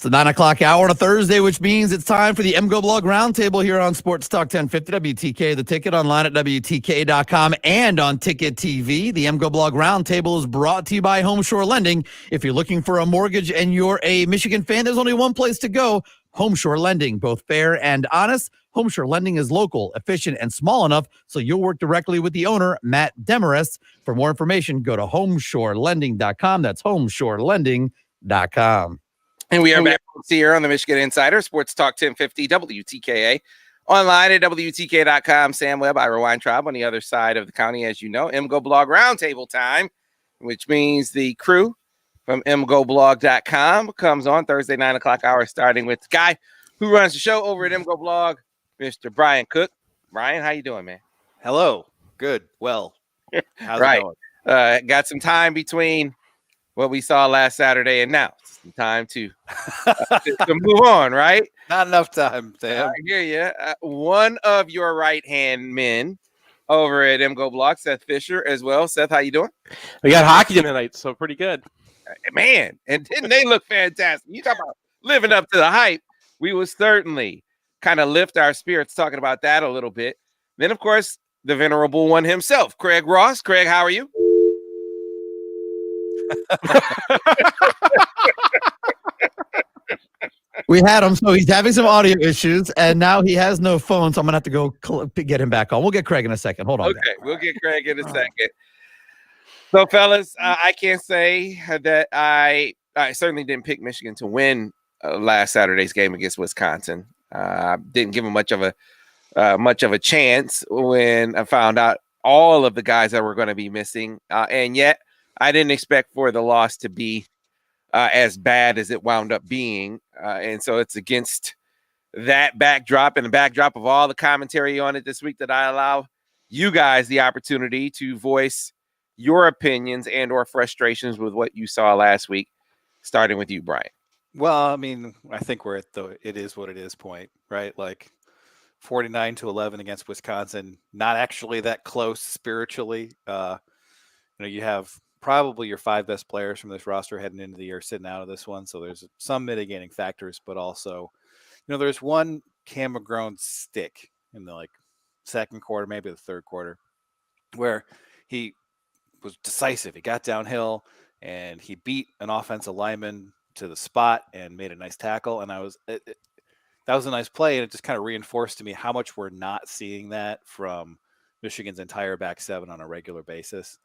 It's the 9 o'clock hour on a Thursday, which means it's time for the MGoBlog Roundtable here on Sports Talk 1050 WTK. The Ticket online at WTK.com and on Ticket TV. The MGoBlog Roundtable is brought to you by Homeshore Lending. If you're looking for a mortgage and you're a Michigan fan, there's only one place to go. Homeshore Lending, both fair and honest. Homeshore Lending is local, efficient, and small enough so you'll work directly with the owner, Matt Demarest. For more information, go to homeshorelending.com. That's homeshorelending.com. And we are back here on the Michigan Insider, Sports Talk 1050 WTKA. Online at WTK.com. Sam Webb, Ira Weintraub on the other side of the county, as you know. MGoBlog Roundtable time, which means the crew from MGoBlog.com comes on Thursday, 9 o'clock hour, starting with the guy who runs the show over at MGoBlog, Mr. Brian Cook. Brian, how you doing, man? Hello. Good. Well, how's it going? Got some time between what we saw last Saturday and now. Some time to move on, right? Not enough time, Sam. I hear you. One of your right-hand men over at MGoBlog, Seth Fisher, as well. Seth, how you doing? We got hockey tonight, so pretty good. Man, and didn't they look fantastic? You talk about living up to the hype. We will certainly kind of lift our spirits talking about that a little bit. Then, of course, the venerable one himself, Craig Ross. Craig, how are you? We had him, so he's having some audio issues, and now he has no phone, so I'm going to have to go get him back on. We'll get Craig in a second. Hold on. Okay, we'll get Craig in a second. So, fellas, I can't say that I certainly didn't pick Michigan to win last Saturday's game against Wisconsin. Didn't give them much of a chance when I found out all of the guys that were going to be missing, and yet I didn't expect for the loss to be as bad as it wound up being. And so it's against that backdrop and the backdrop of all the commentary on it this week that I allow you guys the opportunity to voice your opinions and or frustrations with what you saw last week, starting with you, Brian. Well, I mean, I think we're at the it is what it is point, right? Like 49-11 against Wisconsin, not actually that close spiritually. You have probably your 5 best players from this roster heading into the year sitting out of this one. So there's some mitigating factors, but also, there's one Cam McGrone stick in the second quarter, maybe the third quarter, where he was decisive. He got downhill and he beat an offensive lineman to the spot and made a nice tackle. And that was a nice play. And it just kind of reinforced to me how much we're not seeing that from Michigan's entire back seven on a regular basis.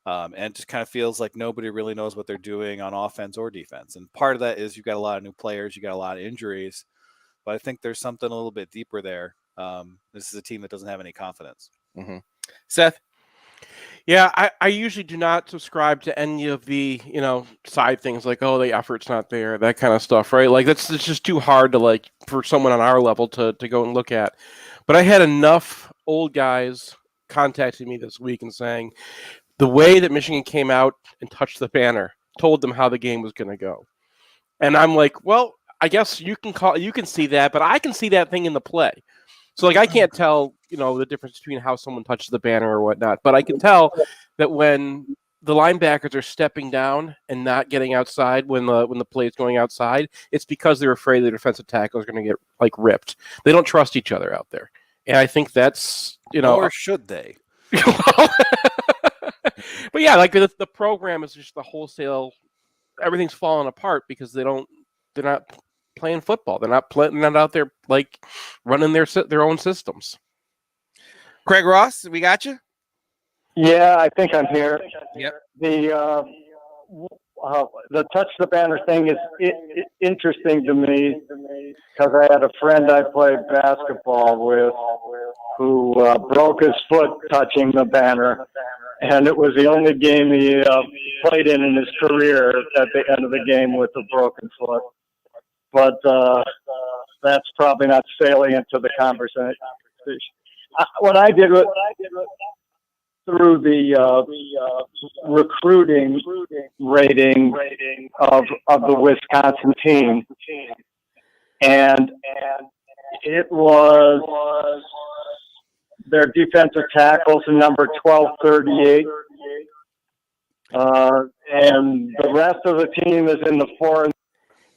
And it just kind of feels like nobody really knows what they're doing on offense or defense. And part of that is you've got a lot of new players, you got a lot of injuries, but I think there's something a little bit deeper there. This is a team that doesn't have any confidence. Mm-hmm. Seth? Yeah, I usually do not subscribe to any of the, side things like, oh, the effort's not there, that kind of stuff, right? Like, it's just too hard to, for someone on our level to go and look at. But I had enough old guys contacting me this week and saying, the way that Michigan came out and touched the banner told them how the game was going to go. And I'm like, well, I guess you can see that, but I can see that thing in the play. So I can't tell, the difference between how someone touches the banner or whatnot, but I can tell that when the linebackers are stepping down and not getting outside when the play is going outside, it's because they're afraid the defensive tackle is going to get ripped. They don't trust each other out there. And I think that's, or should they? But yeah, the program is just the wholesale. Everything's falling apart because they're not playing football. They're not out there running their own systems. Craig Ross, we got you. Yeah, I think I'm here. Yep. The touch the banner thing is interesting to me because I had a friend I played basketball with who broke his foot touching the banner, and it was the only game he played in his career at the end of the game with a broken foot. But that's probably not salient to the conversation. What I did through the recruiting rating of the Wisconsin team, and it was their defensive tackles number 1238, and the rest of the team is in the 4.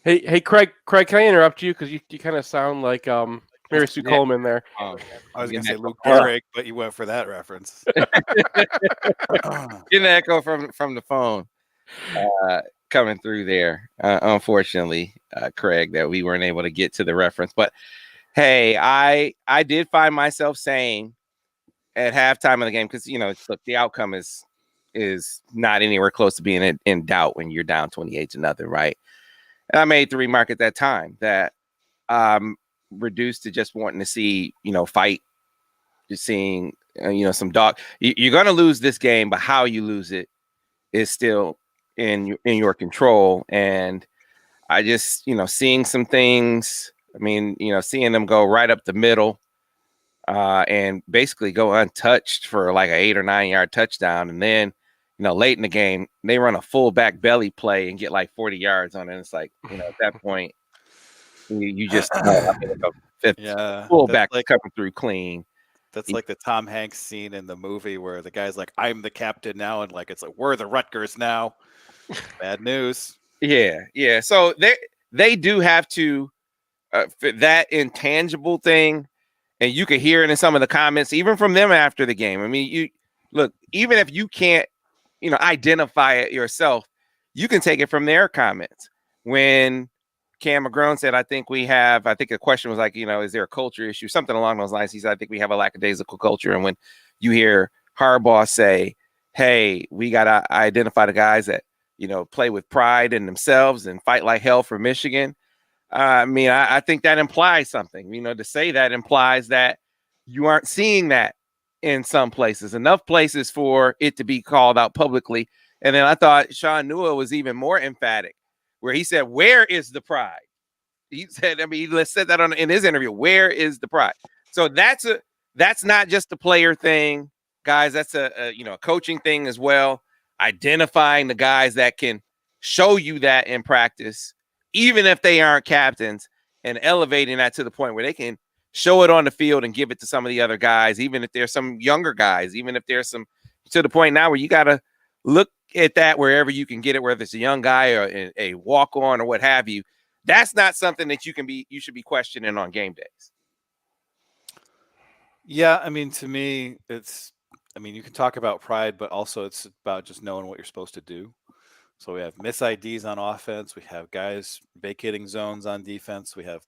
Hey, Craig, can I interrupt you because you kind of sound like Mary Sue Yeah. Coleman there. I was going to say Luke Yeah. Gehrig, but you went for that reference. Getting an echo from the phone coming through there. Unfortunately, Craig, that we weren't able to get to the reference. But hey, I did find myself saying at halftime of the game, because look, the outcome is not anywhere close to being in doubt when you're down 28-0, right? And I made the remark at that time that reduced to just wanting to see fight, just seeing some dog. You're going to lose this game, but how you lose it is still in your control. And I just seeing some things. I mean, seeing them go right up the middle and basically go untouched for like an 8 or 9 yard touchdown, and then late in the game they run a full back belly play and get like 40 yards on it. And it's like at that point you just fifth fullback like, coming through clean. That's like the Tom Hanks scene in the movie where the guy's like, "I'm the captain now," and like it's like, "We're the Rutgers now." Bad news. Yeah. So they do have to that intangible thing, and you could hear it in some of the comments, even from them after the game. I mean, you look, even if you can't identify it yourself, you can take it from their comments. When Cam McGrone said, I think the question was like, is there a culture issue? Something along those lines. He said, I think we have a lackadaisical culture. And when you hear Harbaugh say, hey, we got to identify the guys that, play with pride in themselves and fight like hell for Michigan. I mean, I think that implies something. To say that implies that you aren't seeing that in some places, enough places for it to be called out publicly. And then I thought Sean Newell was even more emphatic, where he said, where is the pride? He said, he said that in his interview, where is the pride? So that's not just a player thing, guys. That's a coaching thing as well. Identifying the guys that can show you that in practice, even if they aren't captains, and elevating that to the point where they can show it on the field and give it to some of the other guys, even if there's some younger guys, even if there's some, to the point now where you got to look at that wherever you can get it, whether it's a young guy or a walk-on or what have you. That's not something that you should be questioning on game days. Yeah, I mean, to me, you can talk about pride, but also it's about just knowing what you're supposed to do. So we have miss IDs on offense. We have guys vacating zones on defense. We have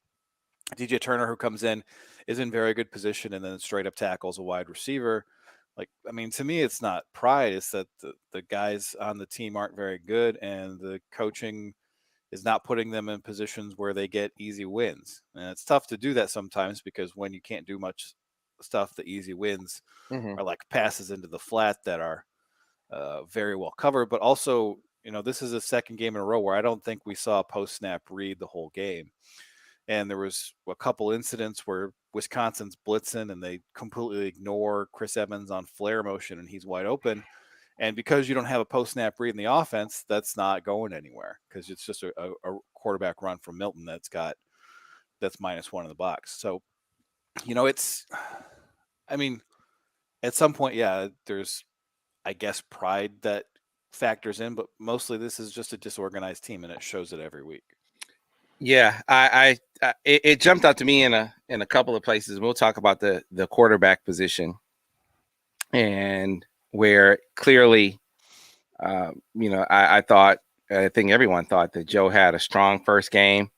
DJ Turner, who comes in, is in very good position and then straight up tackles a wide receiver. To me, it's not pride. It's that the guys on the team aren't very good, and the coaching is not putting them in positions where they get easy wins. And it's tough to do that sometimes, because when you can't do much stuff, the easy wins are like passes into the flat that are very well covered. But also, this is a second game in a row where I don't think we saw a post-snap read the whole game. And there was a couple incidents where Wisconsin's blitzing and they completely ignore Chris Evans on flare motion and he's wide open. And because you don't have a post-snap read in the offense, that's not going anywhere, because it's just a quarterback run from Milton that's -1 in the box. So, at some point, yeah, there's, I guess, pride that factors in, but mostly this is just a disorganized team, and it shows it every week. Yeah, it jumped out to me in a couple of places. We'll talk about the quarterback position, and where clearly, I think everyone thought that Joe had a strong first game.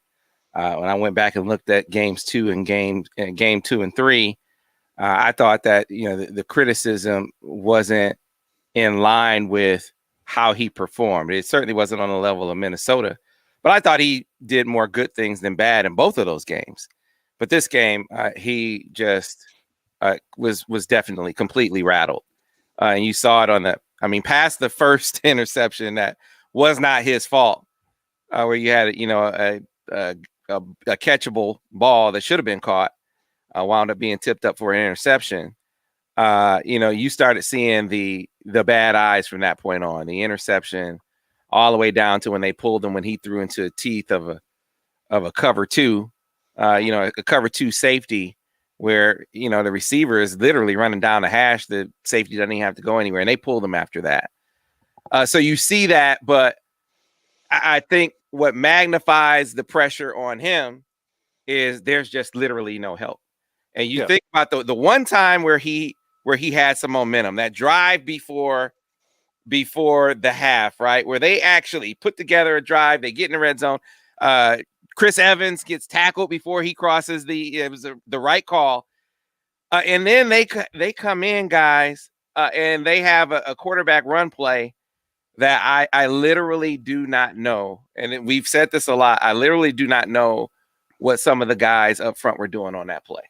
When I went back and looked at game 2 and 3, I thought that the criticism wasn't in line with how he performed. It certainly wasn't on the level of Minnesota, but I thought he did more good things than bad in both of those games. But this game, he just was definitely completely rattled. And you saw it past the first interception that was not his fault, where you had a catchable ball that should have been caught, wound up being tipped up for an interception. You started seeing the bad eyes from that point on. The interception, all the way down to when they pulled him when he threw into the teeth of a cover 2, a cover 2 safety, where the receiver is literally running down the hash. The safety doesn't even have to go anywhere, and they pulled him after that. So you see that, but I think magnifies the pressure on him is there's just literally no help. And you think about the one time where he had some momentum, that drive before the half, right? Where they actually put together a drive, they get in the red zone. Chris Evans gets tackled before he crosses it was the right call. And then they come in, guys, and they have a quarterback run play that I literally do not know. And we've said this a lot. I literally do not know what some of the guys up front were doing on that play.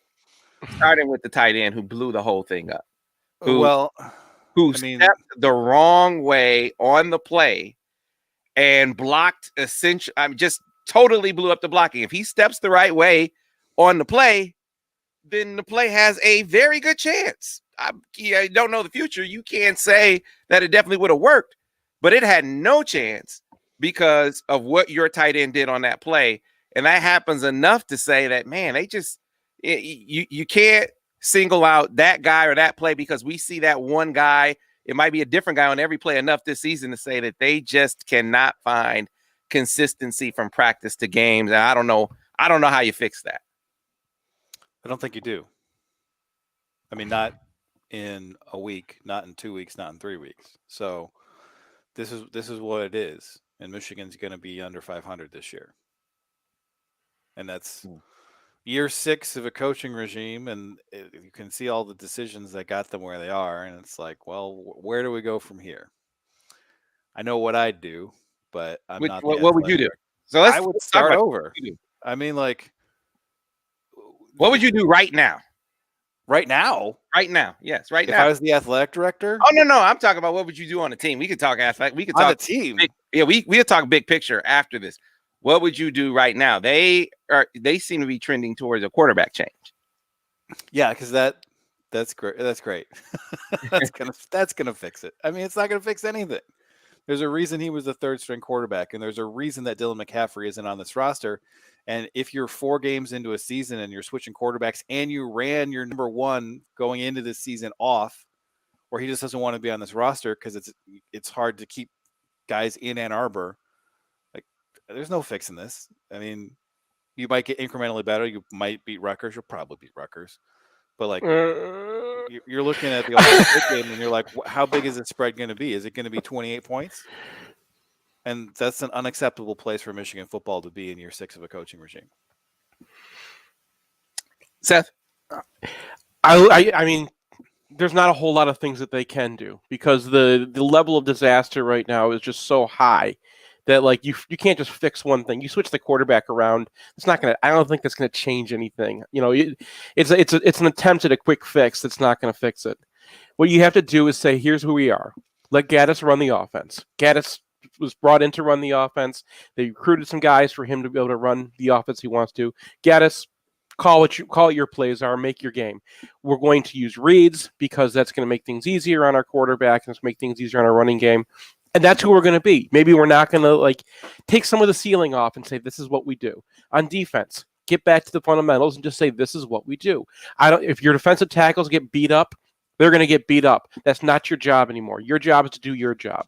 Starting with the tight end who blew the whole thing up. Who stepped the wrong way on the play and blocked just totally blew up the blocking. If he steps the right way on the play, then the play has a very good chance. I don't know the future. You can't say that it definitely would have worked, but it had no chance because of what your tight end did on that play. And that happens enough to say that, man, you can't single out that guy or that play because we see that one guy. It might be a different guy on every play enough this season to say that they just cannot find consistency from practice to games. And I don't know how you fix that. I don't think you do. I mean, not in a week, not in 2 weeks, not in 3 weeks. So this is what it is. And Michigan's going to be under 500 this year. And that's year 6 of a coaching regime, and you can see all the decisions that got them where they are. And it's like, well, where do we go from here? I know what I'd do, but what would you do? So I would start over. I mean, like, what would you do right now? Right now? Right now, yes, right now. If I was the athletic director? Oh, no. I'm talking about what would you do on a team? We could talk athletic. We could talk on the team. we could talk big picture after this. What would you do right now? They seem to be trending towards a quarterback change. Yeah, because that's great. That's great. that's gonna fix it. I mean, it's not gonna fix anything. There's a reason he was the third string quarterback, and there's a reason that Dylan McCaffrey isn't on this roster. And if you're 4 games into a season and you're switching quarterbacks and you ran your number 1 going into this season off, or he just doesn't want to be on this roster because it's hard to keep guys in Ann Arbor, like, there's no fixing this. I mean, you might get incrementally better. You might beat Rutgers. You'll probably beat Rutgers. But, like, you're looking at the Ohio State game and you're like, how big is the spread going to be? Is it going to be 28 points? And that's an unacceptable place for Michigan football to be in year 6 of a coaching regime. Seth? I mean, there's not a whole lot of things that they can do because the level of disaster right now is just so high that, like, you can't just fix one thing. You switch the quarterback around, it's not gonna. I don't think that's gonna change anything. You know, it's an attempt at a quick fix that's not gonna fix it. What you have to do is say, here's who we are. Let Gaddis run the offense. Gaddis was brought in to run the offense. They recruited some guys for him to be able to run the offense he wants to. Gaddis, call it your plays are, make your game. We're going to use reads because that's going to make things easier on our quarterback and make things easier on our running game. And that's who we're going to be. Maybe we're not going to, like, take some of the ceiling off and say, this is what we do. On defense, get back to the fundamentals and just say, this is what we do. If your defensive tackles get beat up, they're going to get beat up. That's not your job anymore. Your job is to do your job.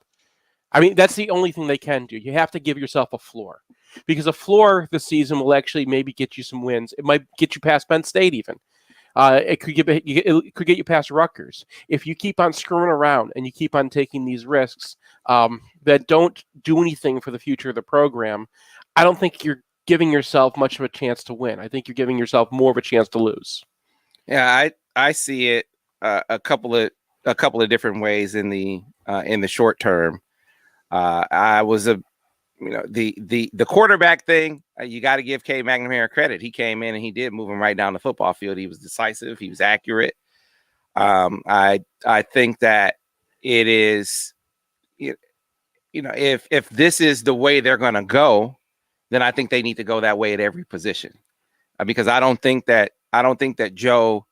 I mean, that's the only thing they can do. You have to give yourself a floor because a floor this season will actually maybe get you some wins. It might get you past Penn State even. It could get you past Rutgers. If you keep on screwing around and you keep on taking these risks that don't do anything for the future of the program, I don't think you're giving yourself much of a chance to win. I think you're giving yourself more of a chance to lose. Yeah, I see it a couple of different ways in the short term. I was the quarterback thing. You got to give Cade McNamara credit. He came in and he did move him right down the football field. He was decisive. He was accurate. I think that it is, if this is the way they're going to go, then I think they need to go that way at every position, because I don't think that Joe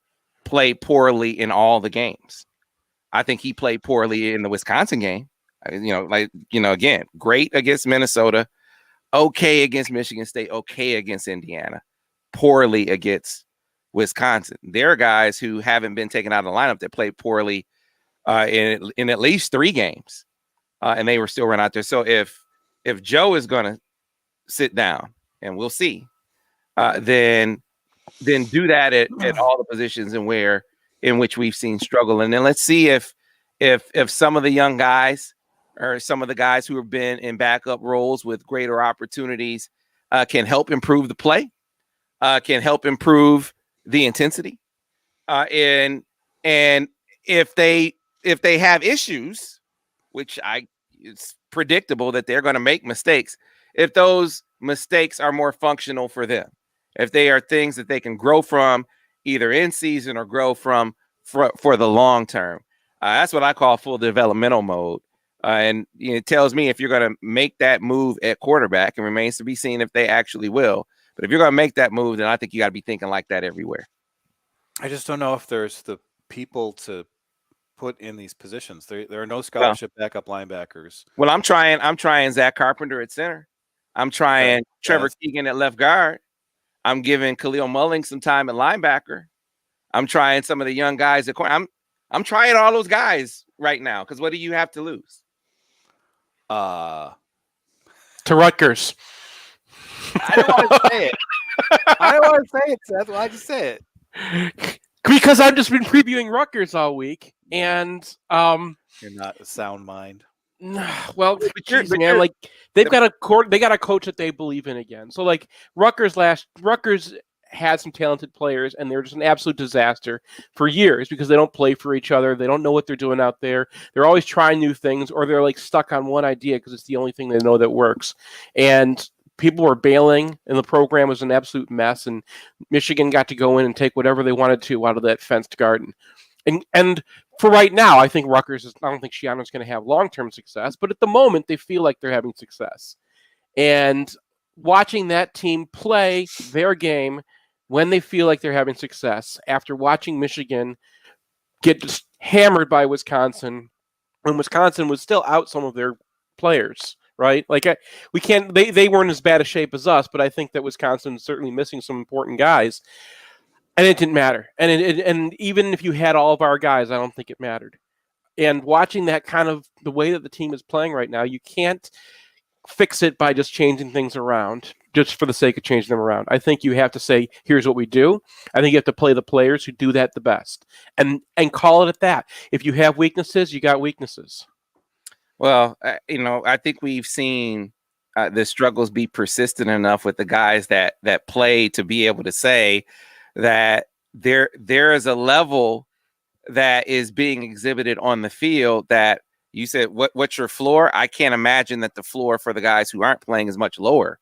played poorly in all the games. I think he played poorly in the Wisconsin game. Again, great against Minnesota, okay against Michigan State, okay against Indiana, poorly against Wisconsin. There are guys who haven't been taken out of the lineup that played poorly in at least 3 games, and they were still run out there. So if Joe is going to sit down and we'll see, then do that at all the positions in which we've seen struggle. And then let's see if some of the young guys or some of the guys who have been in backup roles with greater opportunities can help improve the play, can help improve the intensity. And if they have issues, which it's predictable that they're going to make mistakes, if those mistakes are more functional for them, if they are things that they can grow from either in season or grow from for the long term, that's what I call full developmental mode. And it tells me if you're going to make that move at quarterback, and remains to be seen if they actually will. But if you're going to make that move, then I think you got to be thinking like that everywhere. I just don't know if there's the people to put in these positions. There are no scholarship backup linebackers. Well, I'm trying Zach Carpenter at center. I'm trying Trevor Keegan at left guard. I'm giving Khalil Mulling some time at linebacker. I'm trying some of the young guys at corner. I'm trying all those guys right now because what do you have to lose? To Rutgers. I don't want to say it. I don't want to say it, Seth. Why'd you say it? Because I've just been previewing Rutgers all week, and You're not a sound mind. well, geez, man, like they got a coach that they believe in again. So like Rutgers had some talented players, and they're just an absolute disaster for years because they don't play for each other. They don't know what they're doing out there. They're always trying new things, or they're like stuck on one idea because it's the only thing they know that works. And people were bailing, and the program was an absolute mess. And Michigan got to go in and take whatever they wanted to out of that fenced garden. And for right now, I think Rutgers I don't think Shiano's going to have long-term success, but at the moment, they feel like they're having success. And watching that team play their game when they feel like they're having success, after watching Michigan get just hammered by Wisconsin, when Wisconsin was still out some of their players, right? Like we can't. They weren't as bad a shape as us, but I think that Wisconsin is certainly missing some important guys. And it didn't matter. And even if you had all of our guys, I don't think it mattered. And watching that kind of the way that the team is playing right now, you can't fix it by just changing things around just for the sake of changing them around. I think you have to say, here's what we do. I think you have to play the players who do that the best and call it at that. If you have weaknesses, you got weaknesses. Well, I think we've seen the struggles be persistent enough with the guys that play to be able to say that there is a level that is being exhibited on the field that you said, what's your floor? I can't imagine that the floor for the guys who aren't playing is much lower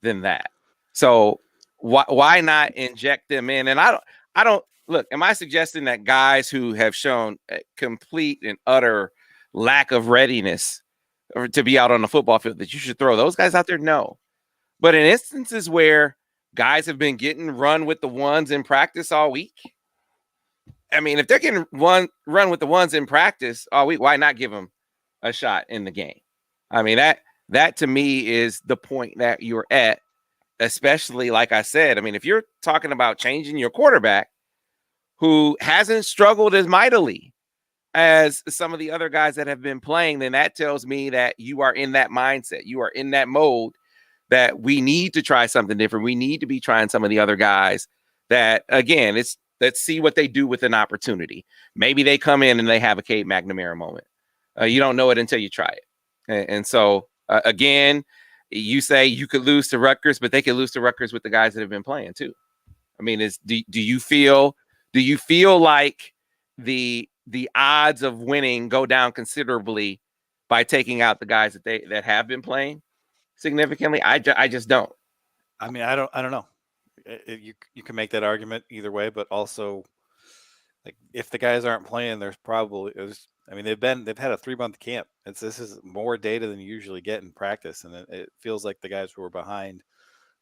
than that. So why not inject them in? And I don't look, am I suggesting that guys who have shown a complete and utter lack of readiness to be out on the football field that you should throw those guys out there? No. But in instances where guys have been getting run with the ones in practice all week, I mean, if they're getting run with the ones in practice all week, why not give them a shot in the game? I mean, that to me is the point that you're at, especially like I said. I mean, if you're talking about changing your quarterback who hasn't struggled as mightily as some of the other guys that have been playing, then that tells me that you are in that mindset. You are in that mode that we need to try something different. We need to be trying some of the other guys that, again, let's see what they do with an opportunity. Maybe they come in and they have a Cade McNamara moment. You don't know it until you try it. And so, again, you say you could lose to Rutgers, but they could lose to Rutgers with the guys that have been playing too. I mean, do you feel like the odds of winning go down considerably by taking out the guys that have been playing significantly? I just don't. I mean, I don't know. You can make that argument either way, but also, like, if the guys aren't playing, they've had a 3-month camp. This is more data than you usually get in practice, and it feels like the guys who are behind,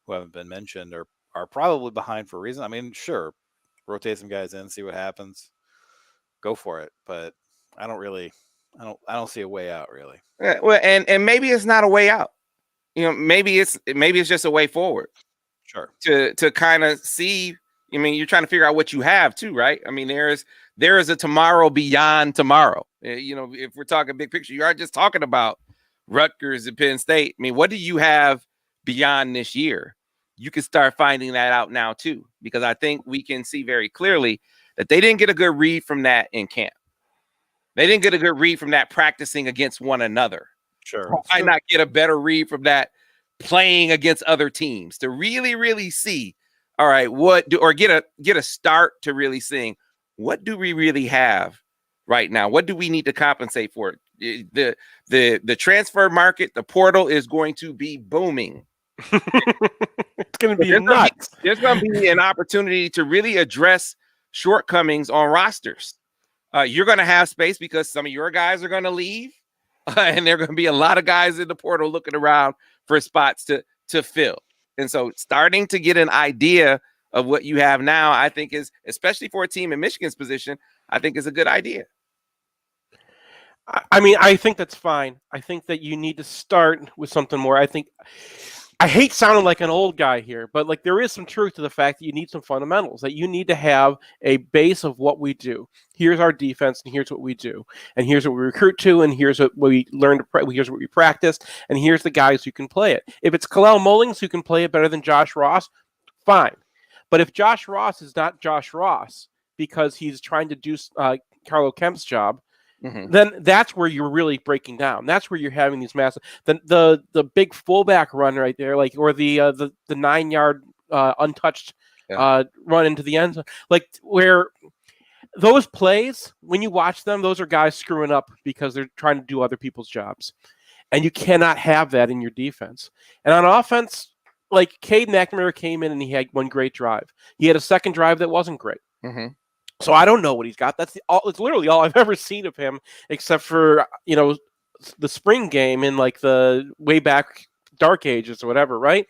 who haven't been mentioned, are probably behind for a reason. I mean, sure, rotate some guys in, see what happens, go for it. But I don't see a way out really. Yeah, well, and maybe it's not a way out. Maybe it's just a way forward. Sure. To kind of see. I mean, you're trying to figure out what you have too, right? I mean, there is a tomorrow beyond tomorrow. If we're talking big picture, you aren't just talking about Rutgers and Penn State. I mean, what do you have beyond this year, you can start finding that out now too, because I think we can see very clearly that they didn't get a good read from that in camp. They didn't get a good read from that practicing against one another. Sure. Might not get a better read from that playing against other teams to really see, all right, get a start to really seeing what do we really have right now? What do we need to compensate for? The transfer market, the portal is going to be booming. It's going to be nuts. There's going to be an opportunity to really address shortcomings on rosters. You're going to have space because some of your guys are going to leave, and there are going to be a lot of guys in the portal looking around for spots to fill. And so starting to get an idea of what you have now, I think is, especially for a team in Michigan's position, I think is a good idea. I mean, I think that's fine. I think that you need to start with something more. I hate sounding like an old guy here, but like there is some truth to the fact that you need some fundamentals, that you need to have a base of what we do. Here's our defense, and here's what we do, and here's what we recruit to, and here's what we learn to here's what we practice, and here's the guys who can play it. If it's Kalel Mullings who can play it better than Josh Ross, fine. But if Josh Ross is not Josh Ross because he's trying to do Carlo Kemp's job, then that's where you're really breaking down. That's where you're having these massive the big fullback run right there, like, or the 9-yard untouched run into the end zone, like where those plays, when you watch them, those are guys screwing up because they're trying to do other people's jobs, and you cannot have that in your defense. And on offense, like Cade McNamara came in and he had one great drive. He had a second drive that wasn't great. So I don't know what he's got. It's literally all I've ever seen of him, except for, the spring game in like the way back dark ages or whatever, right?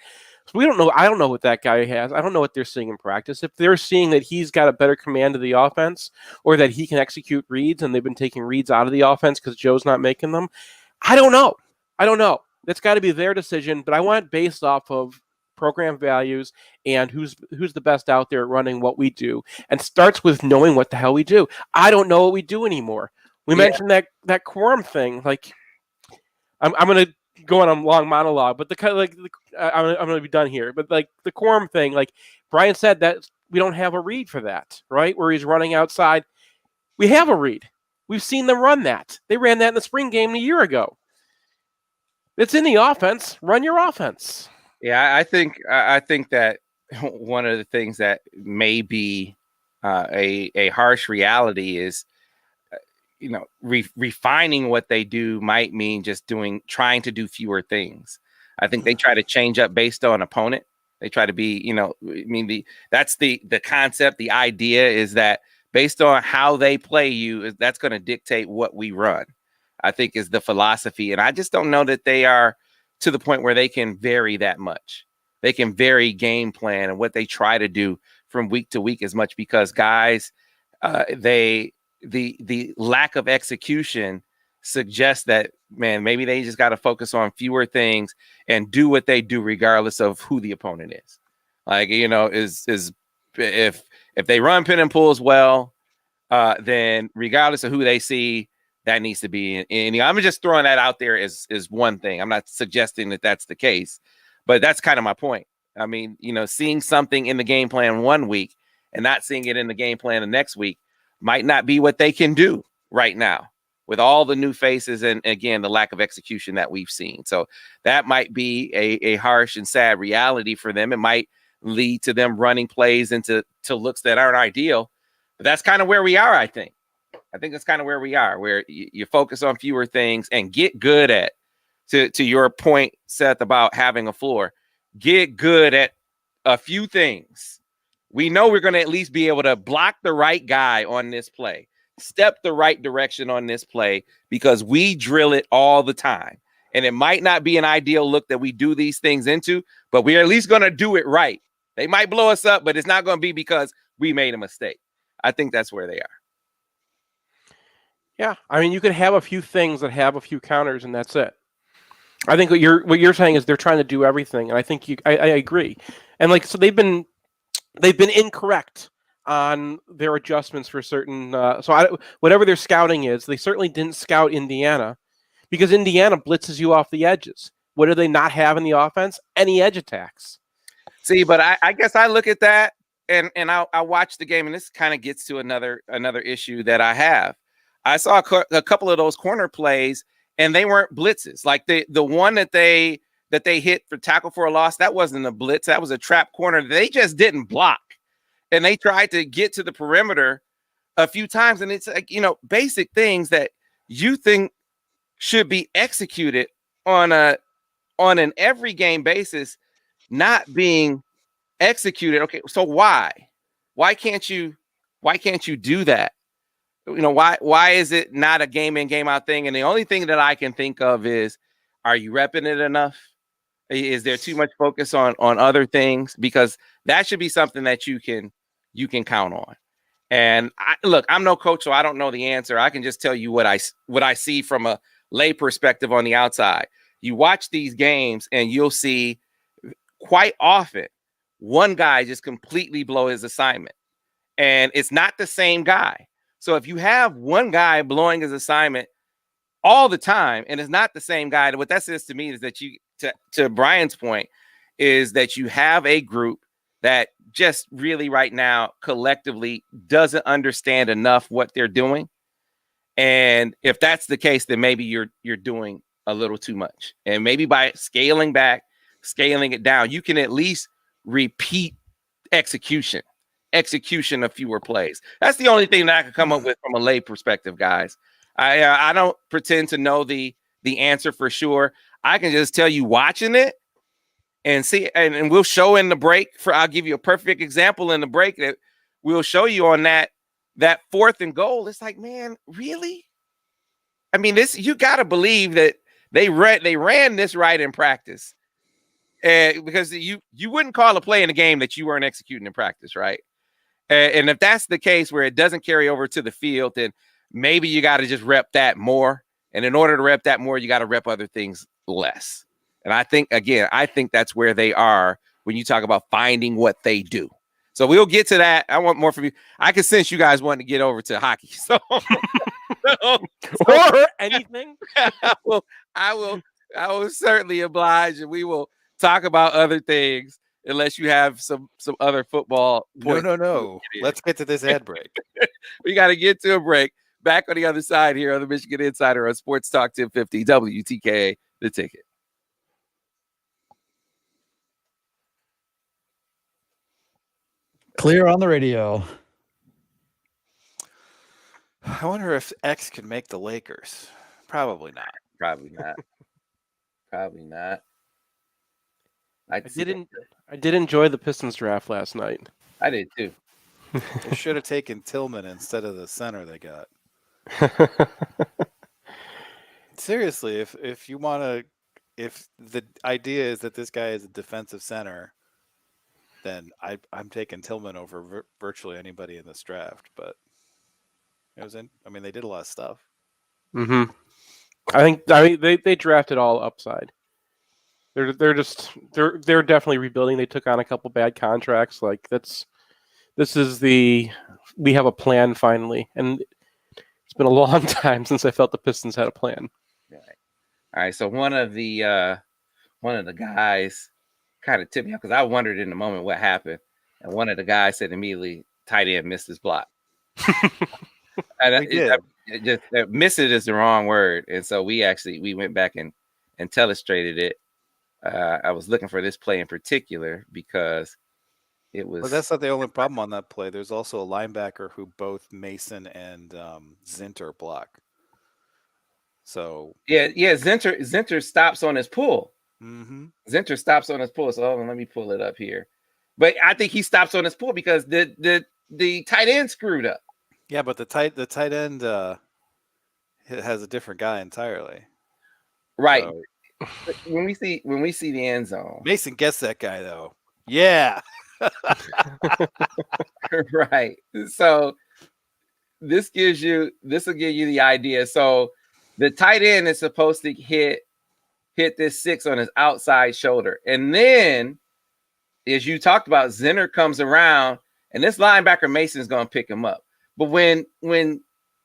So we don't know. I don't know what that guy has. I don't know what they're seeing in practice. If they're seeing that he's got a better command of the offense, or that he can execute reads and they've been taking reads out of the offense because Joe's not making them, I don't know. That's got to be their decision, but I want it based off of program values and who's the best out there running what we do, and starts with knowing what the hell we do. I don't know what we do anymore. We mentioned that quorum thing. Like, I'm going to go on a long monologue, but I'm going to be done here. But like the quorum thing, like Brian said, that we don't have a read for that, right? Where he's running outside. We have a read. We've seen them run that. They ran that in the spring game a year ago. It's in the offense. Run your offense. Yeah, I think that one of the things that may be a harsh reality is, refining what they do might mean just trying to do fewer things. I think they try to change up based on opponent. They try to be, that's the concept. The idea is that based on how they play you, that's going to dictate what we run, I think, is the philosophy. And I just don't know that they are to the point where they can vary that much. They can vary game plan and what they try to do from week to week as much, because guys, the lack of execution suggests that, man, maybe they just got to focus on fewer things and do what they do regardless of who the opponent is. Like, is if they run pin and pulls well, then regardless of who they see, that needs to be in. I'm just throwing that out there as one thing. I'm not suggesting that that's the case, but that's kind of my point. I mean, seeing something in the game plan one week and not seeing it in the game plan the next week might not be what they can do right now with all the new faces and, again, the lack of execution that we've seen. So that might be a harsh and sad reality for them. It might lead to them running plays into looks that aren't ideal, but that's kind of where we are, I think. I think that's kind of where we are, where you focus on fewer things and get good at, to your point, Seth, about having a floor, get good at a few things. We know we're going to at least be able to block the right guy on this play, step the right direction on this play, because we drill it all the time. And it might not be an ideal look that we do these things into, but we're at least going to do it right. They might blow us up, but it's not going to be because we made a mistake. I think that's where they are. Yeah, I mean, you could have a few things that have a few counters, and that's it. I think what you're saying is they're trying to do everything, and I think I agree. And so they've been incorrect on their adjustments for certain. Whatever their scouting is, they certainly didn't scout Indiana, because Indiana blitzes you off the edges. What do they not have in the offense? Any edge attacks. See, but I guess I look at that and I watch the game, and this kind of gets to another issue that I have. I saw a couple of those corner plays, and they weren't blitzes. Like the one that they hit for tackle for a loss, that wasn't a blitz. That was a trap corner. They just didn't block, and they tried to get to the perimeter a few times. And it's like, basic things that you think should be executed on an every game basis, not being executed. Okay, so why can't you do that? Why is it not a game in, game out thing? And the only thing that I can think of is, are you repping it enough? Is there too much focus on other things? Because that should be something that you can count on. And I'm no coach, so I don't know the answer. I can just tell you what I see from a lay perspective on the outside. You watch these games and you'll see quite often one guy just completely blow his assignment, and it's not the same guy. So if you have one guy blowing his assignment all the time, and it's not the same guy, what that says to me is that to Brian's point, is that you have a group that just really right now collectively doesn't understand enough what they're doing. And if that's the case, then maybe you're doing a little too much. And maybe by scaling it down, you can at least repeat execution of fewer plays. That's the only thing that I could come up with from a lay perspective, guys. I don't pretend to know the answer for sure. I can just tell you watching it and see, and we'll show in the break. I'll give you a perfect example in the break that we'll show you on that 4th and goal. It's like, man, really? I mean, you got to believe that they ran this right in practice, because you wouldn't call a play in a game that you weren't executing in practice, right? And if that's the case where it doesn't carry over to the field, then maybe you got to just rep that more. And in order to rep that more, you got to rep other things less. And I think that's where they are when you talk about finding what they do. So we'll get to that. I want more from you. I can sense you guys want to get over to hockey. So or anything. I will certainly oblige, and we will talk about other things unless you have some other football points. No. Let's get to this ad break. We got to get to a break. Back on the other side here on the Michigan Insider on Sports Talk 1050 WTK, The Ticket. Clear on the radio. I wonder if X can make the Lakers. Probably not. Probably not. I did enjoy the Pistons draft last night. I did too. They should have taken Tillman instead of the center they got. Seriously, if the idea is that this guy is a defensive center, then I'm taking Tillman over virtually anybody in this draft. But they did a lot of stuff. Mm-hmm. I think they drafted all upside. They're definitely rebuilding. They took on a couple bad contracts. Like we have a plan finally, and it's been a long time since I felt the Pistons had a plan. All right. So one of the guys kind of tipped me off, because I wondered in the moment what happened, and one of the guys said immediately, "Tight end missed his block." And miss it is the wrong word, and so we went back and telestrated it. I was looking for this play in particular because it was. But that's not the only problem on that play. There's also a linebacker who both Mason and Zinter block. So yeah, Zinter stops on his pull. Mm-hmm. Zinter stops on his pull. So let me pull it up here. But I think he stops on his pull because the tight end screwed up. Yeah, but the tight end has a different guy entirely. Right. So, when we see the end zone, Mason gets that guy though. Yeah. Right. So this will give you the idea. So the tight end is supposed to hit this 6 on his outside shoulder, and then, as you talked about, Zinner comes around, and this linebacker Mason is going to pick him up. But when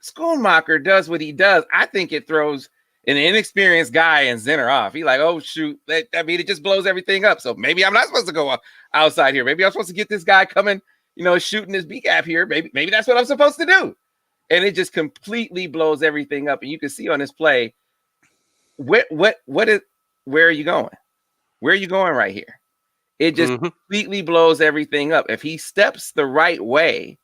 Schoonmaker does what he does, I think it throws an inexperienced guy and Zenner off. He like, oh shoot, it just blows everything up. So maybe I'm not supposed to go outside here. Maybe I'm supposed to get this guy coming, shooting his B gap here. Maybe that's what I'm supposed to do. And it just completely blows everything up. And you can see on this play, where are you going? Where are you going right here? It just completely blows everything up. If he steps the right way,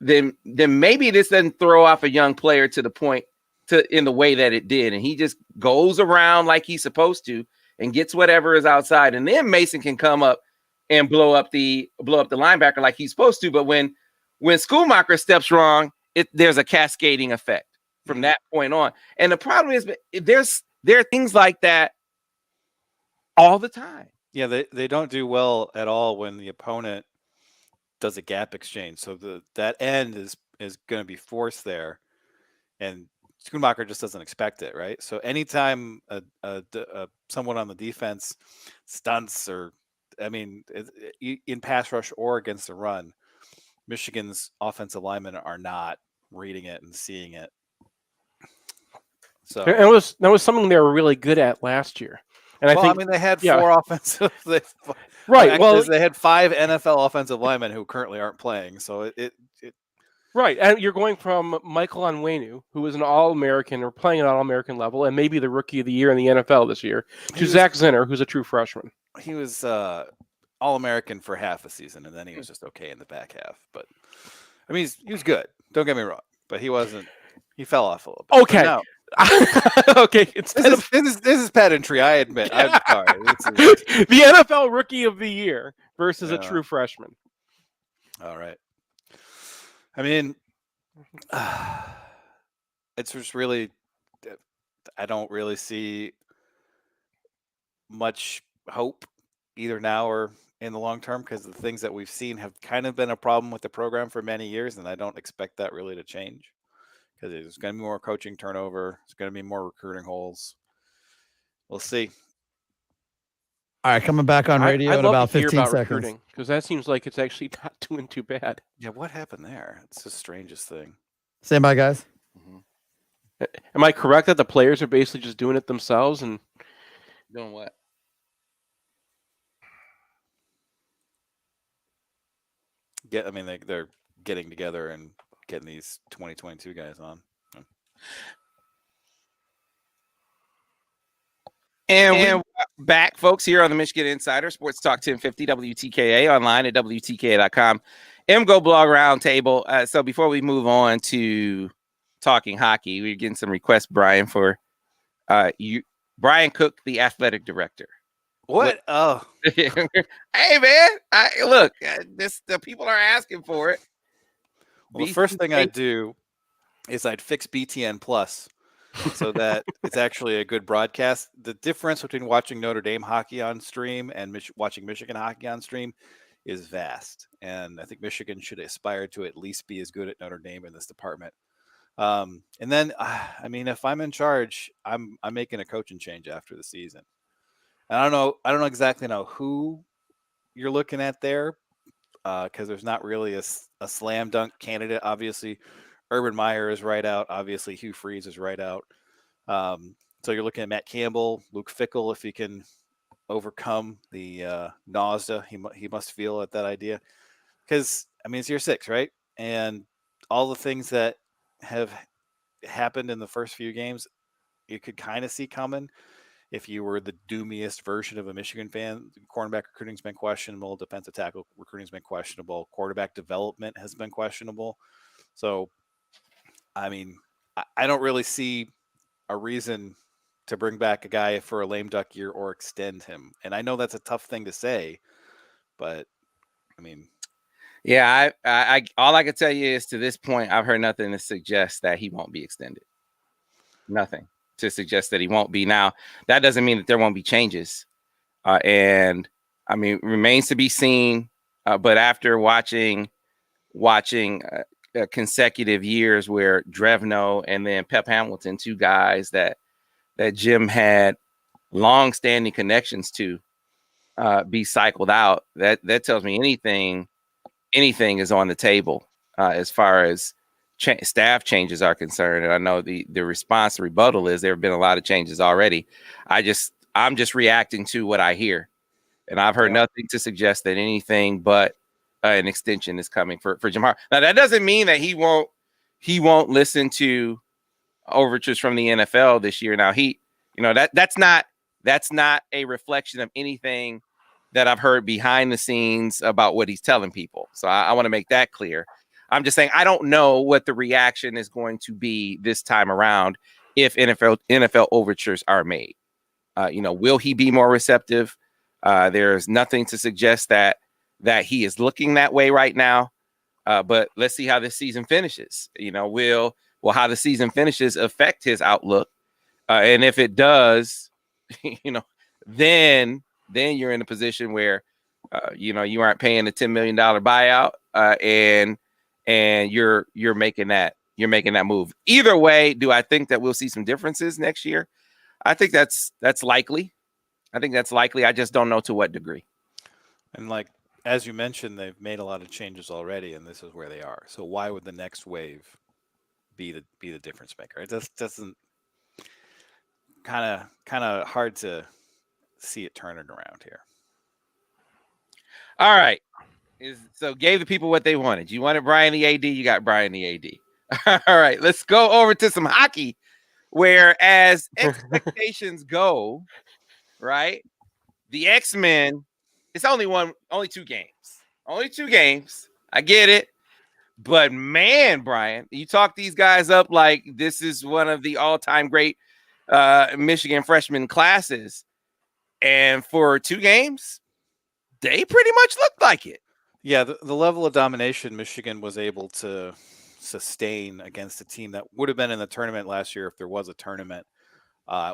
then maybe this doesn't throw off a young player to the point in the way that it did. And he just goes around like he's supposed to and gets whatever is outside. And then Mason can come up and blow up the linebacker like he's supposed to. But when Schoonmaker steps wrong, there's a cascading effect from that point on. And the problem is there are things like that all the time. Yeah, they don't do well at all when the opponent does a gap exchange. So that end is going to be forced there, and Schoonmaker just doesn't expect it, right? So anytime someone on the defense stunts, in pass rush or against the run, Michigan's offensive linemen are not reading it and seeing it. So that was something they were really good at last year. And I think they had four offensive. Right. Well, they had 5 NFL offensive linemen who currently aren't playing. So it right. And you're going from Michael Onwenu, who was an All-American or playing at an All-American level, and maybe the Rookie of the Year in the NFL this year, to Zach Zenner, who's a true freshman. He was All-American for half a season, and then he was just okay in the back half. But he was good. Don't get me wrong, but he wasn't. He fell off a little bit. Okay. No. Okay. This is pedantry. I admit. I'm sorry. The NFL Rookie of the Year versus a true freshman. All right. It's just really. I don't really see much hope either now or in the long term, because the things that we've seen have kind of been a problem with the program for many years, and I don't expect that really to change. Because there's going to be more coaching turnover. There's going to be more recruiting holes. We'll see. All right, coming back on radio in about 15 seconds. Because that seems like it's actually not doing too bad. Yeah, what happened there? It's the strangest thing. Stand by, guys. Am I correct that the players are basically just doing it themselves and doing what? They're getting together and getting these 2022 guys on. And we're back, folks, here on the Michigan Insider Sports Talk 1050 WTKA, online at WTKA.com. MGoBlog Roundtable. So before we move on to talking hockey, we're getting some requests, Brian, for Brian Cook, the athletic director. What? Oh. Hey, man. Look, the people are asking for it. Well, the first thing I'd do is I'd fix BTN Plus so that it's actually a good broadcast. The difference between watching Notre Dame hockey on stream and watching Michigan hockey on stream is vast. And I think Michigan should aspire to at least be as good at Notre Dame in this department. And then, if I'm in charge, I'm making a coaching change after the season. And I don't exactly know who you're looking at there, because there's not really a slam dunk candidate. Obviously, Urban Meyer is right out. Obviously, Hugh Freeze is right out. So you're looking at Matt Campbell, Luke Fickell, if he can overcome the nausea he must feel at that idea. Because, it's year 6, right? And all the things that have happened in the first few games, you could kind of see coming. If you were the doomiest version of a Michigan fan, cornerback recruiting's been questionable, defensive tackle recruiting's been questionable, quarterback development has been questionable. So, I don't really see a reason to bring back a guy for a lame duck year or extend him. And I know that's a tough thing to say, but yeah, I all I can tell you is to this point, I've heard nothing to suggest that he won't be extended. Nothing to suggest that he won't be. Now, that doesn't mean that there won't be changes. Remains to be seen. But after watching consecutive years where Drevno and then Pep Hamilton, 2 guys that Jim had long-standing connections to, be cycled out, that tells me anything is on the table as far as staff changes are concerned, and I know the response to rebuttal is there have been a lot of changes already. I'm just reacting to what I hear, and I've heard nothing to suggest that anything but an extension is coming for Jamar. Now that doesn't mean that he won't listen to overtures from the NFL this year. Now that's not a reflection of anything that I've heard behind the scenes about what he's telling people. So I want to make that clear. I'm just saying I don't know what the reaction is going to be this time around if NFL overtures are made. Will he be more receptive? There's nothing to suggest that he is looking that way right now. But let's see how this season finishes. Will how the season finishes affect his outlook? And if it does, then you're in a position where you aren't paying a $10 million buyout, and you're making that move. Either way, do I think that we'll see some differences next year? I think that's likely. I just don't know to what degree. And like as you mentioned, they've made a lot of changes already, and this is where they are. So why would the next wave be the difference maker? It just doesn't kind of hard to see it turning around here. All right. So gave the people what they wanted. You wanted Brian the AD, you got Brian the AD. All right, let's go over to some hockey, where as expectations go, right? The X-Men, it's only 2 games. Only 2 games. I get it. But man, Brian, you talk these guys up like this is one of the all-time great Michigan freshman classes. And for 2 games, they pretty much looked like it. Yeah, the level of domination Michigan was able to sustain against a team that would have been in the tournament last year if there was a tournament.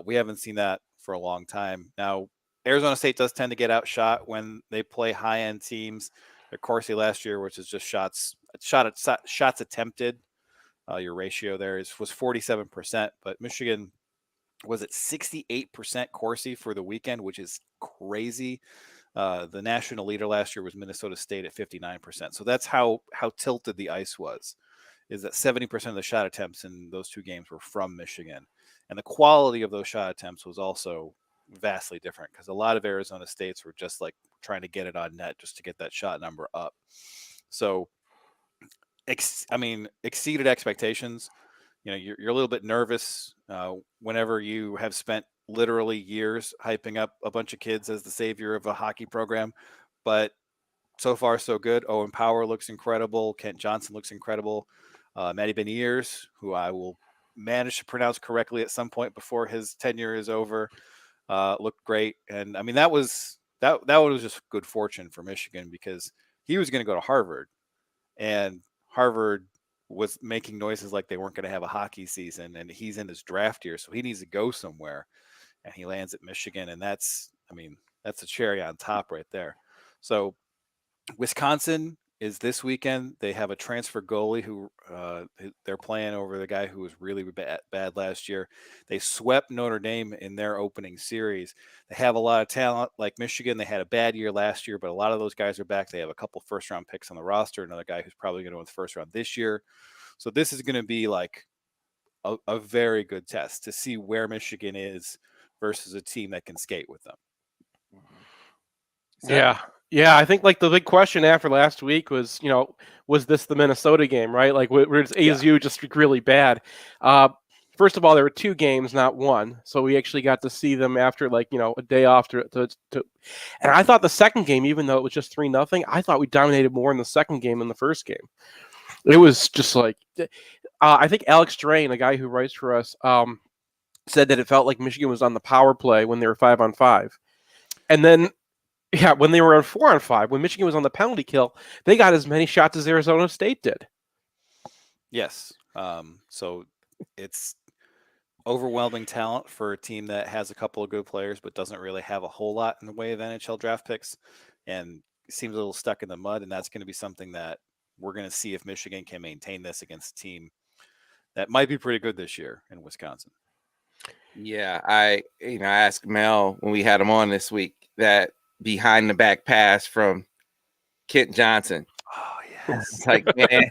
We haven't seen that for a long time. Now, Arizona State does tend to get outshot when they play high-end teams. Their Corsi last year, which is just shots attempted, your ratio there was 47%, but Michigan was at 68% Corsi for the weekend, which is crazy. The national leader last year was Minnesota State at 59%. So that's how tilted the ice was, is that 70% of the shot attempts in those 2 games were from Michigan. And the quality of those shot attempts was also vastly different, because a lot of Arizona States were just like trying to get it on net just to get that shot number up. So, exceeded expectations. You're a little bit nervous whenever you have spent literally years hyping up a bunch of kids as the savior of a hockey program, but so far so good. Owen Power looks incredible. Kent Johnson looks incredible. Matty Beniers, who I will manage to pronounce correctly at some point before his tenure is over, looked great. And I mean, that was just good fortune for Michigan, because he was going to go to Harvard, and Harvard was making noises like they weren't going to have a hockey season, and he's in his draft year, so he needs to go somewhere, and he lands at Michigan, and that's a cherry on top right there. So Wisconsin is this weekend. They have a transfer goalie who they're playing over the guy who was really bad last year. They swept Notre Dame in their opening series. They have a lot of talent. Like Michigan, they had a bad year last year, but a lot of those guys are back. They have a couple first-round picks on the roster, another guy who's probably going to win the first round this year. So this is going to be like a very good test to see where Michigan is versus a team that can skate with them. Yeah, I think like the big question after last week was, was this the Minnesota game, right? Like, was ASU just really bad? First of all, there were 2 games, not 1, so we actually got to see them after a day off. And I thought the second game, even though it was just 3-0, I thought we dominated more in the second game than the first game. It was just like, I think Alex Drain, a guy who writes for us, said that it felt like Michigan was on the power play when they were 5-on-5, and then. Yeah, when they were on 4-on-5, when Michigan was on the penalty kill, they got as many shots as Arizona State did. Yes. So it's overwhelming talent for a team that has a couple of good players but doesn't really have a whole lot in the way of NHL draft picks, and seems a little stuck in the mud, and that's going to be something that we're going to see if Michigan can maintain this against a team that might be pretty good this year in Wisconsin. Yeah, I asked Mel when we had him on this week that behind the back pass from Kent Johnson. Oh, yeah. It's like, man,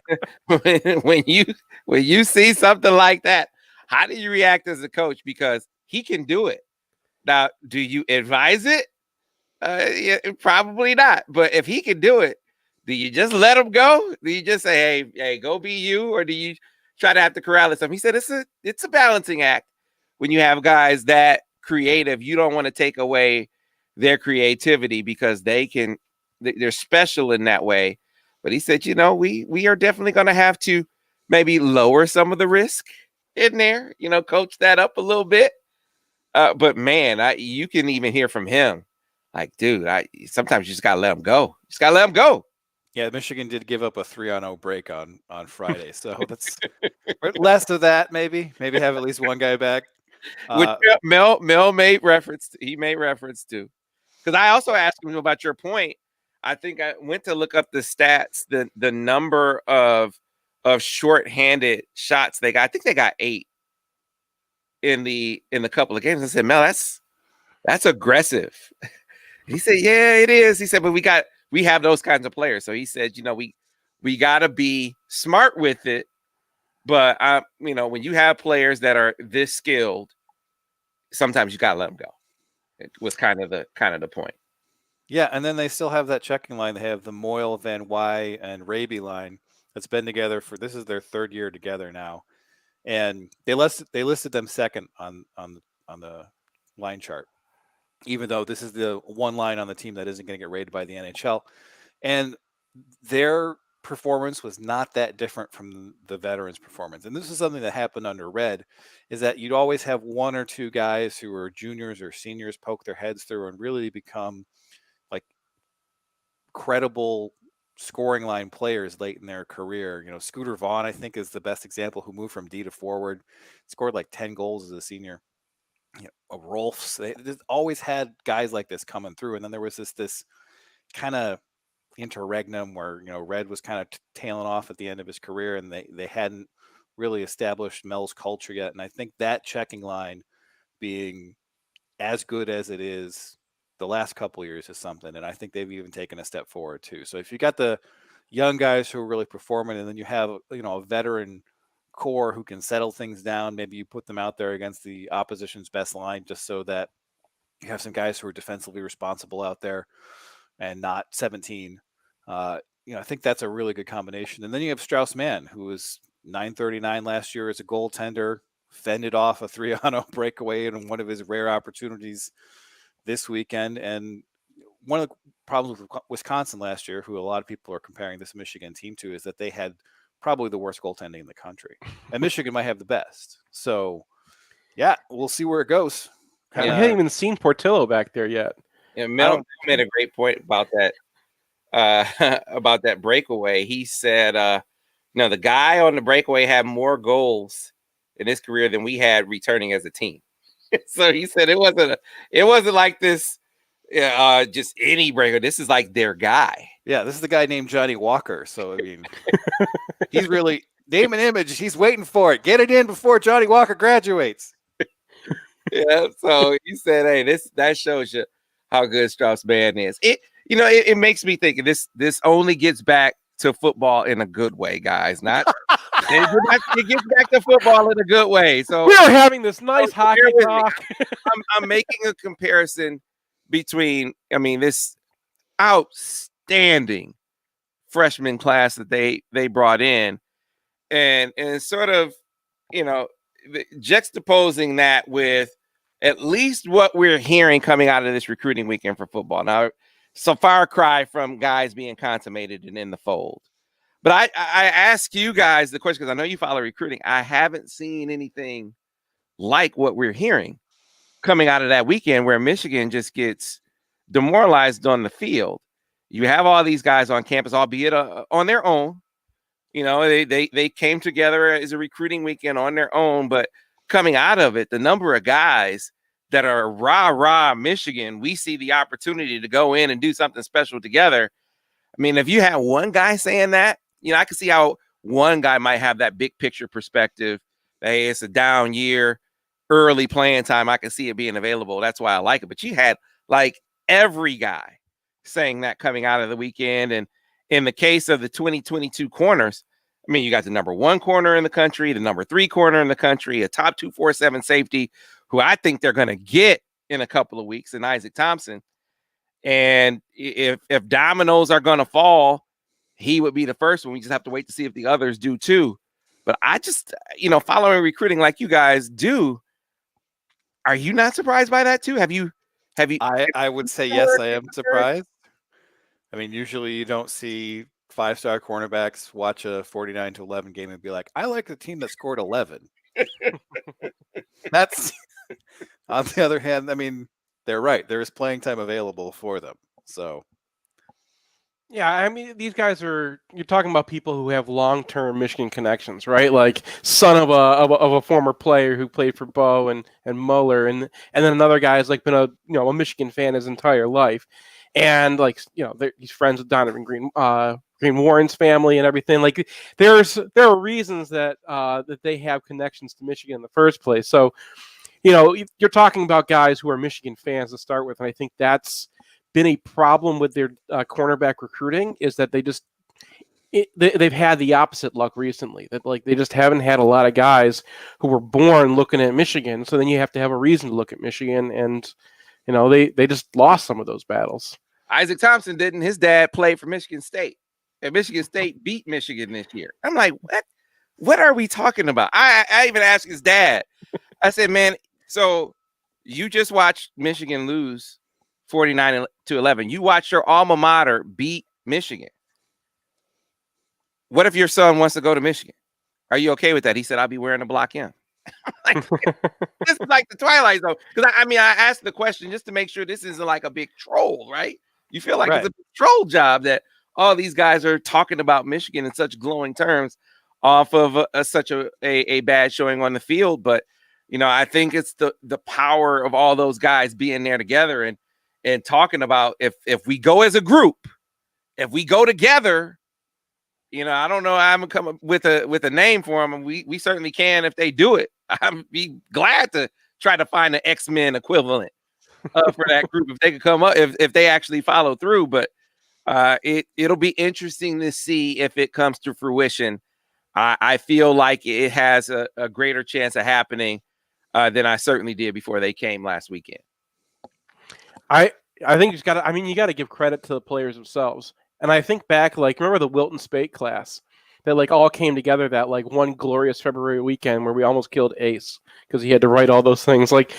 when you see something like that, how do you react as a coach? Because he can do it. Now, do you advise it? Yeah, probably not. But if he can do it, do you just let him go? Do you just say, hey, go be you, or do you try to have to corral it? He said it's a balancing act when you have guys that creative. You don't want to take away their creativity because they're special in that way. But he said, we are definitely going to have to maybe lower some of the risk in there, coach that up a little bit. But man, you can even hear from him. Like, dude, sometimes you just gotta let him go. Just gotta let him go. Yeah, Michigan did give up a 3-0 break on Friday, so that's less of that. Maybe have at least one guy back. Which Mel made reference. He made reference to, because I also asked him about your point. I think I went to look up the stats, the number of shorthanded shots they got. I think they got 8 in the couple of games. I said, Mel, that's aggressive. He said, yeah, it is. He said, but we have those kinds of players. So he said, we got to be smart with it. But when you have players that are this skilled, sometimes you got to let them go. It was kind of the point. Yeah, and then they still have that checking line. They have the Moyle, Van Wy, and Raby line that's been together this is their 3rd year together now. And they listed them second on the line chart, even though this is the one line on the team that isn't going to get rated by the NHL. And their performance was not that different from the veterans' performance. And this is something that happened under Red, is that you'd always have 1 or 2 guys who were juniors or seniors poke their heads through and really become like credible scoring line players late in their career. Scooter Vaughn, I think, is the best example, who moved from D to forward, scored like 10 goals as a senior. Rolfs, they always had guys like this coming through. And then there was this kind of interregnum where, Red was kind of tailing off at the end of his career, and they hadn't really established Mel's culture yet. And I think that checking line being as good as it is the last couple of years is something. And I think they've even taken a step forward too. So if you got the young guys who are really performing, and then you have, a veteran core who can settle things down, maybe you put them out there against the opposition's best line, just so that you have some guys who are defensively responsible out there and not 17. I think that's a really good combination. And then you have Strauss-Mann, who was .939 last year as a goaltender, fended off a 3-0 breakaway in one of his rare opportunities this weekend. And one of the problems with Wisconsin last year, who a lot of people are comparing this Michigan team to, is that they had probably the worst goaltending in the country, and Michigan might have the best. So, yeah, we'll see where it goes. We haven't even seen Portillo back there yet. Yeah, Mel made a great point about that. About that breakaway. He said, the guy on the breakaway had more goals in his career than we had returning as a team. So he said it wasn't like this, just any breaker. This is like their guy. Yeah, this is the guy named Johnny Walker. So I mean, he's really name and image. He's waiting for it. Get it in before Johnny Walker graduates. Yeah. So he said, "Hey, that shows you how good Strauss-Mann is." It makes me think this only gets back to football in a good way, guys. It gets back to football in a good way. So we are having this nice hockey talk. I'm making a comparison between, this outstanding freshman class that they brought in, and sort of, juxtaposing that with at least what we're hearing coming out of this recruiting weekend for football. Now, it's a far cry from guys being consummated and in the fold. But I ask you guys the question, because I know you follow recruiting. I haven't seen anything like what we're hearing coming out of that weekend, where Michigan just gets demoralized on the field. You have all these guys on campus, albeit on their own. They came together as a recruiting weekend on their own, but coming out of it, the number of guys that are rah Michigan, we see the opportunity to go in and do something special together. I mean, if you had one guy saying that, I can see how one guy might have that big picture perspective. Hey, it's a down year, early playing time. I can see it being available. That's why I like it. But you had like every guy saying that coming out of the weekend, in the case of the 2022 corners, I mean, you got the number 1 corner in the country, the number 3 corner in the country, a top 247 safety, who I think they're going to get in a couple of weeks, and Isaac Thompson. And if dominoes are going to fall, he would be the first one. We just have to wait to see if the others do too. But I just, following recruiting like you guys do, are you not surprised by that too? Have you? I would say yes, I am surprised. I mean, usually you don't see 5-star cornerbacks watch a 49-11 game and be like, I like the team that scored 11. That's on the other hand, I mean, they're right. There is playing time available for them. So Yeah, I mean, these guys you're talking about people who have long-term Michigan connections, right? Like son of a former player who played for Bo and Mueller, and then another guy has like been a Michigan fan his entire life. And like, he's friends with Donovan Green Warren's family and everything. Like there are reasons that they have connections to Michigan in the first place. So, you're talking about guys who are Michigan fans to start with. And I think that's been a problem with their cornerback recruiting, is that they've had the opposite luck recently, that like they just haven't had a lot of guys who were born looking at Michigan. So then you have to have a reason to look at Michigan, and they just lost some of those battles. Isaac Thompson didn't. His dad played for Michigan State, and Michigan State beat Michigan this year. I'm like, what are we talking about? I even asked his dad. I said, man, so you just watched Michigan lose 49-11. You watched your alma mater beat Michigan. What if your son wants to go to Michigan? Are you okay with that? He said, I'll be wearing a Block M. Like, this is like the Twilight Zone. Because I asked the question just to make sure this isn't like a big troll, right? You feel like it's a troll job that all these guys are talking about Michigan in such glowing terms off of such a bad showing on the field. But, I think it's the power of all those guys being there together and talking about if we go as a group, if we go together, I don't know. I haven't come up with a name for them, and we certainly can if they do it. I'd be glad to try to find an X-Men equivalent for that group if they could come up, if they actually follow through. But it'll be interesting to see if it comes to fruition. I feel like it has a greater chance of happening than I certainly did before they came last weekend. I think you got to give credit to the players themselves. And I think back, like, remember the Wilton Spate class that like all came together that like one glorious February weekend where we almost killed Ace because he had to write all those things. Like,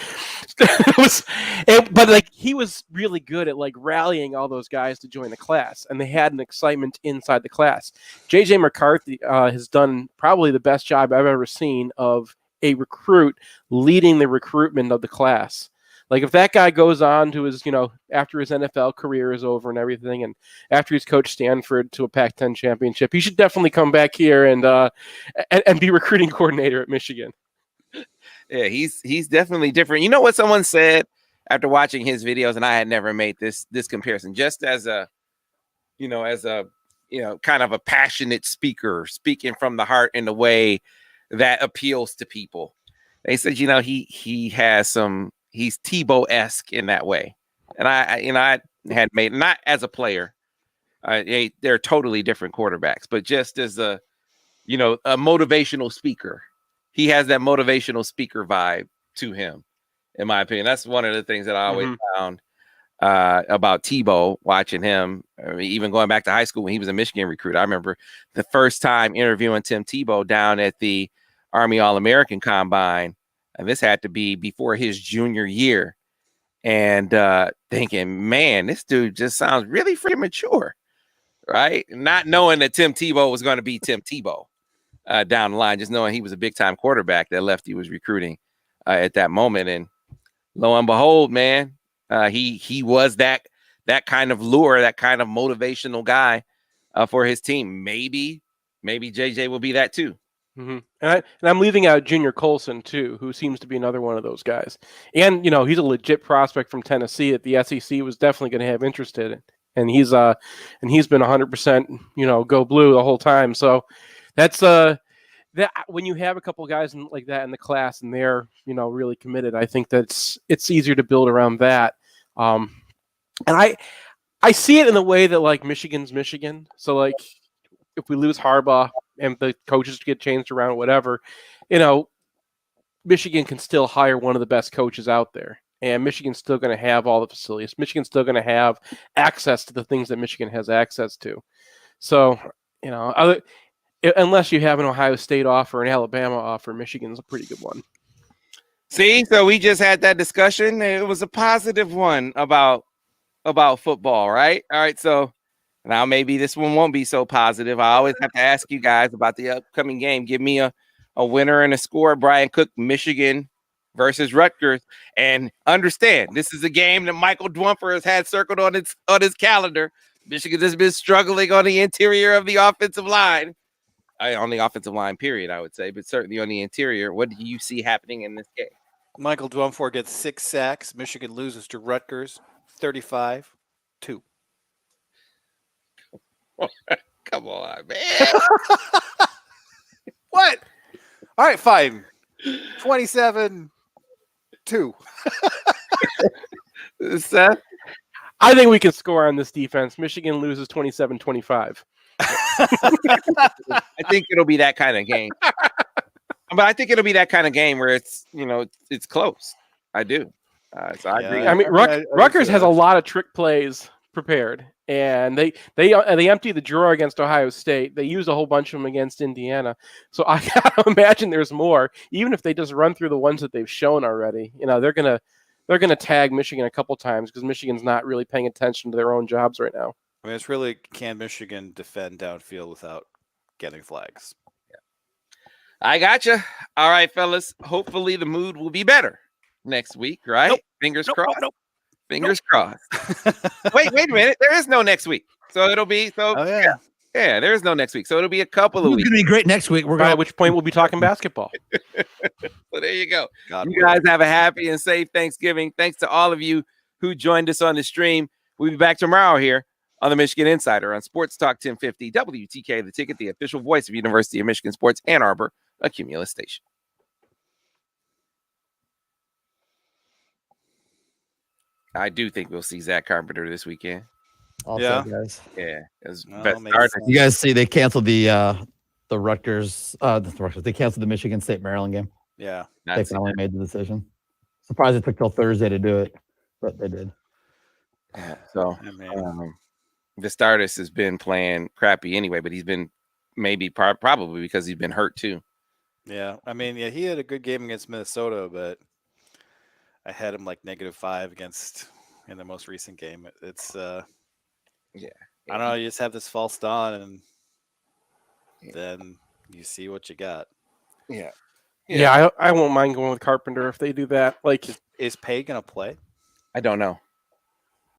but like he was really good at like rallying all those guys to join the class, and they had an excitement inside the class. JJ McCarthy has done probably the best job I've ever seen of a recruit leading the recruitment of the class. Like if that guy goes on to his, after his NFL career is over and everything, and after he's coached Stanford to a Pac-10 championship, he should definitely come back here and be recruiting coordinator at Michigan. Yeah, he's definitely different. You know what someone said after watching his videos, and I had never made this comparison, just as a kind of a passionate speaker, speaking from the heart in a way that appeals to people. They said, he has some. He's Tebow-esque in that way. And I had made, not as a player, they're totally different quarterbacks, but just as a motivational speaker, he has that motivational speaker vibe to him, in my opinion. That's one of the things that I always found about Tebow, watching him, even going back to high school when he was a Michigan recruit. I remember the first time interviewing Tim Tebow down at the Army All-American Combine. And this had to be before his junior year. And thinking, man, this dude just sounds really freaking mature, right? Not knowing that Tim Tebow was going to be Tim Tebow down the line, just knowing he was a big-time quarterback that Lefty was recruiting at that moment. And lo and behold, man, he was that kind of lure, that kind of motivational guy for his team. Maybe JJ will be that too. Mm-hmm. And I'm leaving out Junior Colson too, who seems to be another one of those guys. And he's a legit prospect from Tennessee that the SEC was definitely going to have interest in. And he's been 100% go blue the whole time. So that's that when you have a couple of guys like that in the class and they're really committed, I think it's easier to build around that. And I see it in the way that like Michigan's Michigan. So like if we lose Harbaugh and the coaches get changed around, whatever, Michigan can still hire one of the best coaches out there. And Michigan's still going to have all the facilities. Michigan's still going to have access to the things that Michigan has access to. So, unless you have an Ohio State offer, an Alabama offer, Michigan's a pretty good one. See, so we just had that discussion. It was a positive one about football, right? All right, so now maybe this one won't be so positive. I always have to ask you guys about the upcoming game. Give me a winner and a score. Brian Cook, Michigan versus Rutgers, and understand this is a game that Michael Dwumfer has had circled on his calendar. Michigan has been struggling on the interior of the offensive line, on the offensive line, period, I would say, but certainly on the interior. What do you see happening in this game? Michael Dwumfor gets 6 sacks. Michigan loses to Rutgers 35-2. Come on, man. What? All right, fine. 27-2. Seth? I think we can score on this defense. Michigan loses 27-25. I think it'll be that kind of game. But I think it'll be that kind of game where it's it's close. I do. So I agree. I mean, Rutgers has a lot of trick plays prepared, and they empty the drawer against Ohio State. They used a whole bunch of them against Indiana. So I gotta imagine there's more. Even if they just run through the ones that they've shown already, they're gonna tag Michigan a couple times because Michigan's not really paying attention to their own jobs right now. I mean, it's really, can Michigan defend downfield without getting flags? I gotcha. All right, fellas. Hopefully the mood will be better next week, right? Nope. Fingers crossed. Fingers crossed. Wait a minute. There is no next week. So it'll be yeah, there is no next week. So it'll be a couple of It's weeks. going to be great next week. At which point we'll be talking basketball. So there you go. God You guys have a happy and safe Thanksgiving. Thanks to all of you who joined us on the stream. We'll be back tomorrow here on the Michigan Insider on Sports Talk 1050 WTK, the ticket, the official voice of University of Michigan Sports Ann Arbor, a Cumulus station. I do think we'll see Zach Carpenter this weekend. Also, Yeah. guys. Yeah, it was Well, best makes start. sense. You guys see they canceled the Rutgers. They canceled the Michigan State Maryland game. Yeah. They That's finally made the decision. Surprised it took till Thursday to do it, but they did. yeah, so I mean, Vistardis has been playing crappy anyway, but he's been maybe probably because he's been hurt too. yeah. I mean, yeah, he had a good game against Minnesota, but I had him like -5 in the most recent game. It's I don't know. You just have this false dawn, and then you see what you got. Yeah. Yeah, I won't mind going with Carpenter if they do that. Like, Is Pay gonna play? I don't know.